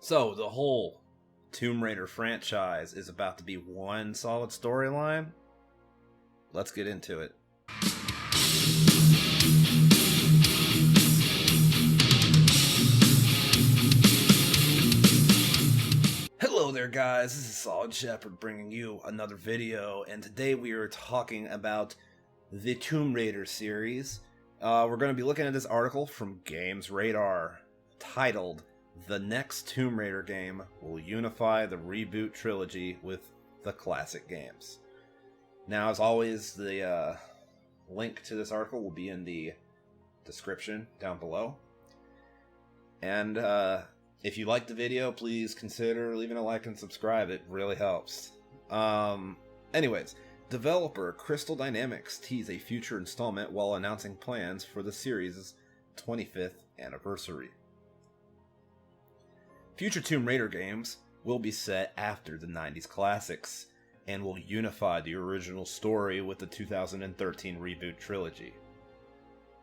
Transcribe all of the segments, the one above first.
So, the whole Tomb Raider franchise is about to be one solid storyline? Let's get into it. Hello there guys, this is Solid Shepherd bringing you another video, and today we are talking about the Tomb Raider series. We're going to be looking at this article from Games Radar, titled, "The next Tomb Raider game will unify the reboot trilogy with the classic games." Now, as always, the link to this article will be in the description down below. And if you liked the video, please consider leaving a like and subscribe. It really helps. Anyways, developer Crystal Dynamics teased a future installment while announcing plans for the series' 25th anniversary. Future Tomb Raider games will be set after the 90s classics and will unify the original story with the 2013 reboot trilogy.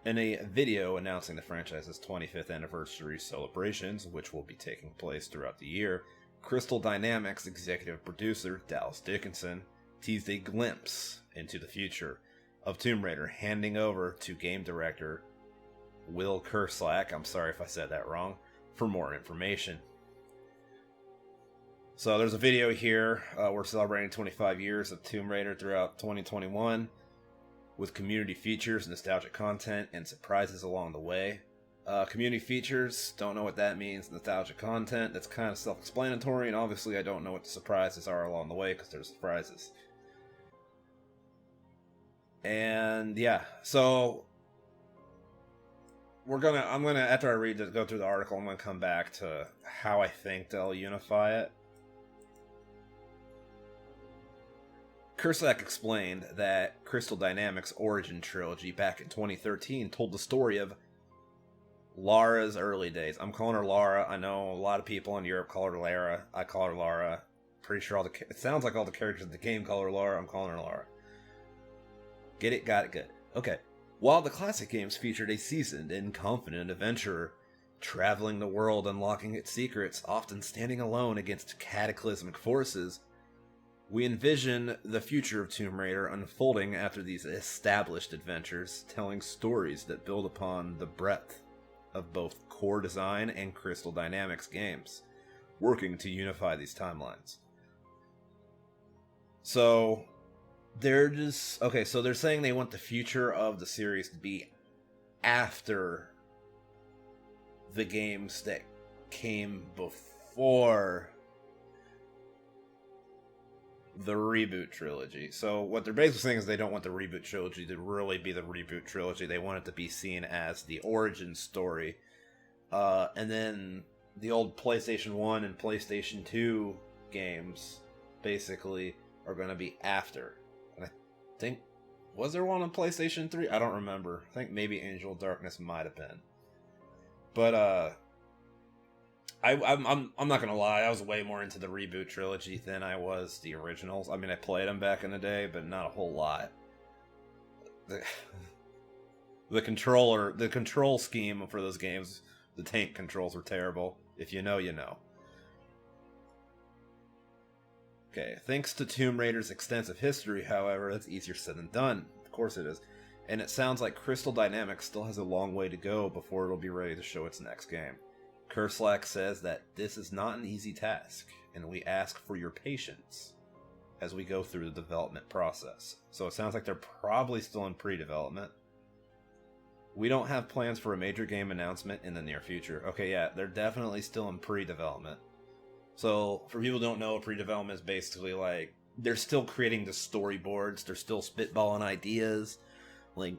In a video announcing the franchise's 25th anniversary celebrations, which will be taking place throughout the year, Crystal Dynamics executive producer Dallas Dickinson teased a glimpse into the future of Tomb Raider, handing over to game director Will Kerslake, I'm sorry if I said that wrong, for more information. So there's a video here. We're celebrating 25 years of Tomb Raider throughout 2021 with community features, nostalgic content, and surprises along the way. Community features, don't know what that means. Nostalgic content, that's kind of self-explanatory, and obviously I don't know what the surprises are along the way because there's surprises. And yeah, so I'm gonna after I read this, go through the article, I'm gonna come back to how I think they'll unify it. Kerslake explained that Crystal Dynamics' Origin trilogy back in 2013 told the story of Lara's early days. I'm calling her Lara. I know a lot of people in Europe call her Lara. I call her Lara. Pretty sure it sounds like all the characters in the game call her Lara. I'm calling her Lara. Get it? Got it? Good. Okay. While the classic games featured a seasoned and confident adventurer, traveling the world, unlocking its secrets, often standing alone against cataclysmic forces, we envision the future of Tomb Raider unfolding after these established adventures, telling stories that build upon the breadth of both core design and Crystal Dynamics games, working to unify these timelines. So they're saying they want the future of the series to be after the games that came before the reboot trilogy. So what they're basically saying is they don't want the reboot trilogy to really be the reboot trilogy. They want it to be seen as the origin story. And then the old PlayStation 1 and PlayStation 2 games basically are going to be after. And I think, was there one on PlayStation 3? I don't remember. I think maybe Angel of Darkness might have been. But I'm not gonna lie, I was way more into the reboot trilogy than I was the originals. I mean, I played them back in the day, but not a whole lot. The control scheme for those games, the tank controls were terrible. If you know, you know. Okay, thanks to Tomb Raider's extensive history, however, that's easier said than done. Of course it is. And it sounds like Crystal Dynamics still has a long way to go before it'll be ready to show its next game. Kerslake says that this is not an easy task, and we ask for your patience as we go through the development process. So it sounds like they're probably still in pre-development. We don't have plans for a major game announcement in the near future. Okay, yeah, they're definitely still in pre-development. So, for people who don't know, pre-development is basically like, they're still creating the storyboards, they're still spitballing ideas, like,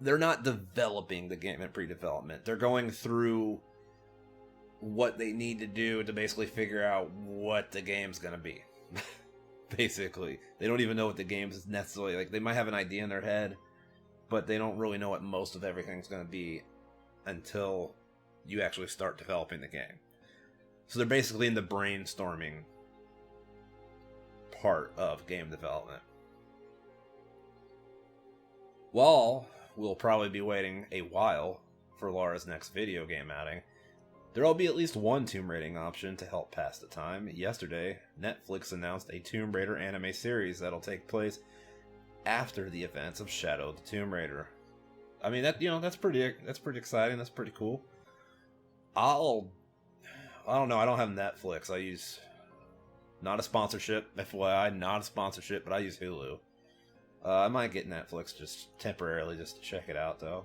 they're not developing the game in pre-development. They're going through what they need to do to basically figure out what the game's gonna be. Basically. They don't even know what the game's necessarily, like, they might have an idea in their head, but they don't really know what most of everything's gonna be until you actually start developing the game. So they're basically in the brainstorming part of game development. While we'll probably be waiting a while for Lara's next video game outing, There'll be at least one Tomb Raiding option to help pass the time. Yesterday, Netflix announced a Tomb Raider anime series that'll take place after the events of Shadow of the Tomb Raider. I mean, that's pretty exciting. That's pretty cool. I don't know. I don't have Netflix. I use, not a sponsorship, FYI, not a sponsorship, but I use Hulu. I might get Netflix just temporarily just to check it out, though.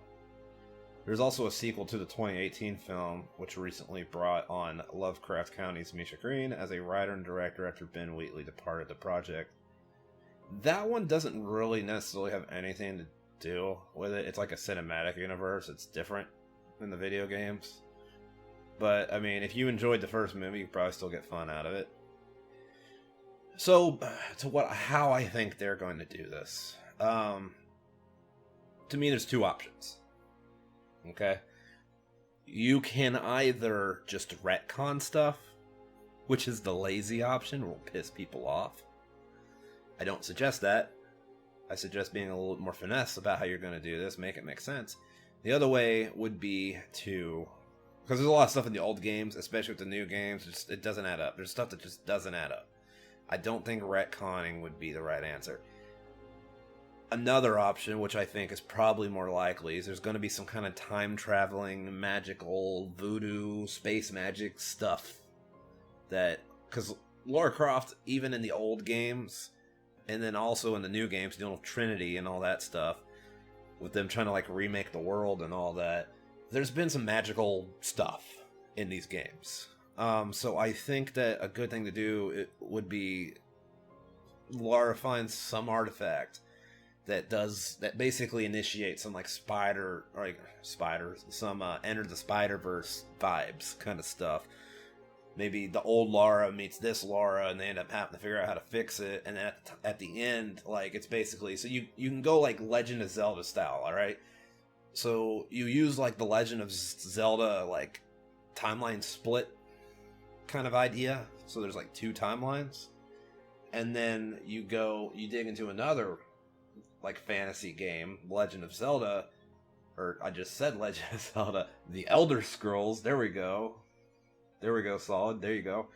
There's also a sequel to the 2018 film, which recently brought on Lovecraft County's Misha Green as a writer and director after Ben Wheatley departed the project. That one doesn't really necessarily have anything to do with it. It's like a cinematic universe. It's different than the video games. But, I mean, if you enjoyed the first movie, you probably still get fun out of it. So, how I think they're going to do this. To me, there's two options. Okay? You can either just retcon stuff, which is the lazy option, will piss people off. I don't suggest that. I suggest being a little more finesse about how you're going to do this, make it make sense. The other way would be to, because there's a lot of stuff in the old games, especially with the new games, it doesn't add up. There's stuff that just doesn't add up. I don't think retconning would be the right answer. Another option, which I think is probably more likely, is there's going to be some kind of time-traveling, magical, voodoo, space magic stuff. That, because Lara Croft, even in the old games, and then also in the new games, dealing with Trinity and all that stuff, with them trying to like remake the world and all that, there's been some magical stuff in these games. So I think that a good thing to do would be Lara finds some artifact that basically initiates some like some Enter the Spider-Verse vibes kind of stuff. Maybe the old Lara meets this Lara, and they end up having to figure out how to fix it. And then at the end, like, it's basically, so you can go like Legend of Zelda style, all right? So you use like the Legend of Zelda like timeline split kind of idea. So there's like two timelines, and then you dig into another like fantasy game, Legend of Zelda, or I just said Legend of Zelda, The Elder Scrolls. There we go, solid. There you go.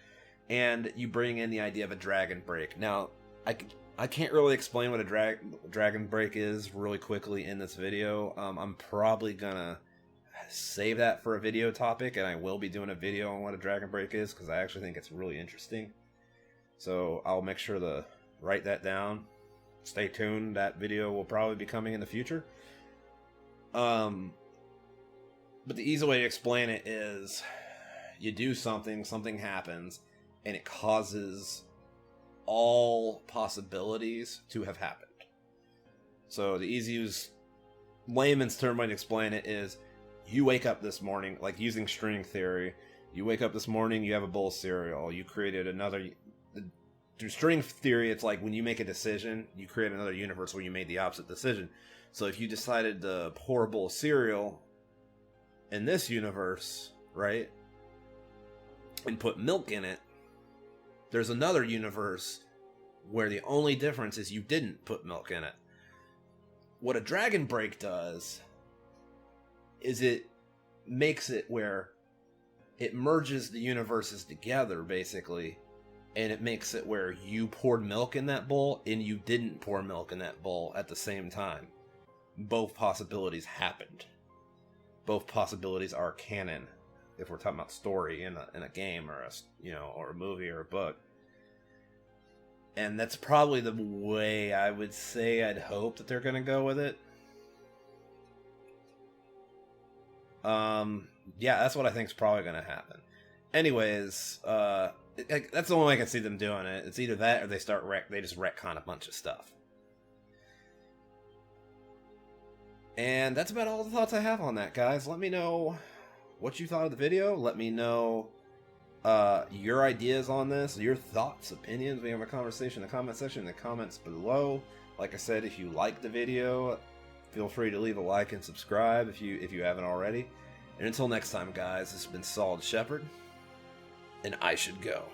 And you bring in the idea of a dragon break. Now, I can't really explain what a dragon break is really quickly in this video. I'm probably gonna save that for a video topic, and I will be doing a video on what a dragon break is, because I actually think it's really interesting. So I'll make sure to write that down. Stay tuned. That video will probably be coming in the future. But the easy way to explain it is you do something happens, and it causes all possibilities to have happened. So the easiest layman's term way to explain it is you wake up this morning, like using string theory, you wake up this morning, you have a bowl of cereal, you created another. Through string theory, it's like when you make a decision, you create another universe where you made the opposite decision. So if you decided to pour a bowl of cereal in this universe, right, and put milk in it, there's another universe where the only difference is you didn't put milk in it. What a dragon break does is it makes it where it merges the universes together, basically. And it makes it where you poured milk in that bowl and you didn't pour milk in that bowl at the same time. Both possibilities happened. Both possibilities are canon, if we're talking about story in a game or a movie or a book. And that's probably the way I would say I'd hope that they're going to go with it. Yeah, that's what I think is probably going to happen. Anyways, that's the only way I can see them doing it. It's either that or they just retcon a bunch of stuff. And that's about all the thoughts I have on that, guys. Let me know what you thought of the video. Let me know your ideas on this, your thoughts, opinions. We have a conversation in the comment section, in the comments below. Like I said, if you liked the video, feel free to leave a like and subscribe if you haven't already. And until next time, guys, this has been Solid Shepherd, and I should go.